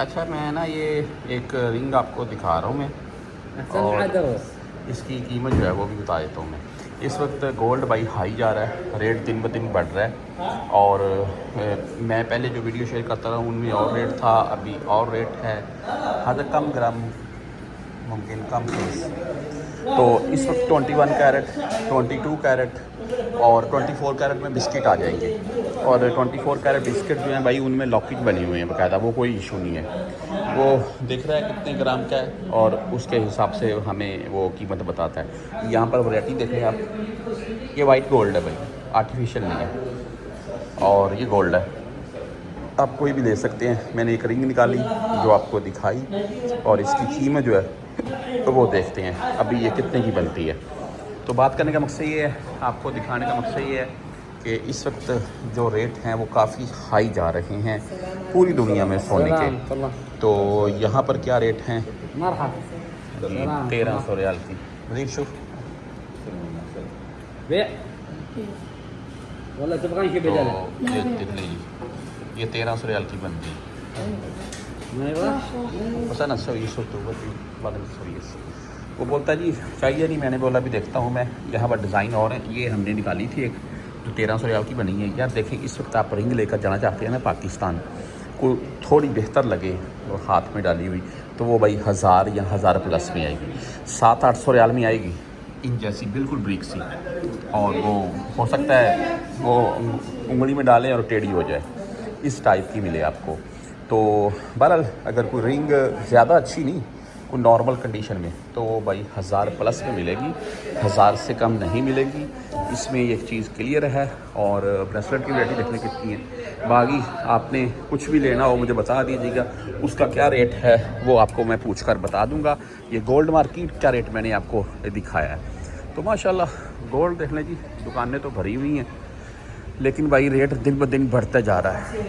अच्छा मैं ना ये एक रिंग आपको दिखा रहा हूँ मैं, और इसकी कीमत जो है वो भी बता देता हूँ मैं। इस वक्त गोल्ड भाई हाई जा रहा है, रेट दिन ब दिन बढ़ रहा है। और मैं पहले जो वीडियो शेयर करता रहा उनमें और रेट था, अभी और रेट है। हर कम ग्राम मुमकिन कम फीस। तो इस वक्त 21 कैरेट, 22 कैरेट और 24 कैरेट में बिस्किट आ जाएंगे। और 24 कैरेट बिस्किट जो हैं भाई उनमें लॉकेट बने हुए हैं बाकायदा, वो कोई इशू नहीं है। वो दिख रहा है कितने ग्राम का है और उसके हिसाब से हमें वो कीमत बताता है। यहाँ पर वैरायटी देख लें आप, ये वाइट गोल्ड है भाई, आर्टिफिशियल नहीं है, और ये गोल्ड है। आप कोई भी ले सकते हैं। मैंने एक रिंग निकाली जो आपको दिखाई, और इसकी कीमत जो है तो वो देखते हैं अभी ये कितने की बनती है। तो बात करने का मकसद ये है, आपको दिखाने का मकसद ये है कि इस वक्त जो रेट हैं वो काफ़ी हाई जा रहे हैं पूरी दुनिया में सोने के। तो यहाँ पर क्या रेट हैं जी, 1300 रियाल की। मज़ीद शुफ ये दिल्ली, ये 1300 रियाल की बनती है। वो बोलता जी चाहिए नहीं, मैंने बोला भी देखता हूँ मैं। यहाँ पर डिज़ाइन और है, ये हमने निकाली थी एक जो 1300 रियाल की बनी है। यार देखें, इस वक्त आप रिंग लेकर जाना चाहते हैं ना पाकिस्तान को, थोड़ी बेहतर लगे और हाथ में डाली हुई, तो वो भाई 1000 या 1000 प्लस में आएगी, 700-800 रियाल में आएगी इन जैसी, बिल्कुल ब्रिक सी। और वो हो सकता है वो उंगली में डालें और टेढ़ी हो जाए, इस टाइप की मिले आपको। तो बहरहाल अगर कोई रिंग ज़्यादा अच्छी नहीं, कोई नॉर्मल कंडीशन में, तो वो भाई 1000 प्लस में मिलेगी, 1000 से कम नहीं मिलेगी। इसमें एक चीज़ क्लियर है। और ब्रेसलेट की वैरायटी देखने कितनी है। बाकी आपने कुछ भी लेना हो मुझे बता दीजिएगा, उसका क्या रेट है वो आपको मैं पूछ कर बता दूँगा। ये गोल्ड मार्केट का रेट मैंने आपको दिखाया है। तो माशाल्लाह गोल्ड देख लें जी, दुकानें तो भरी हुई हैं, लेकिन भाई रेट दिन ब दिन बढ़ता जा रहा है।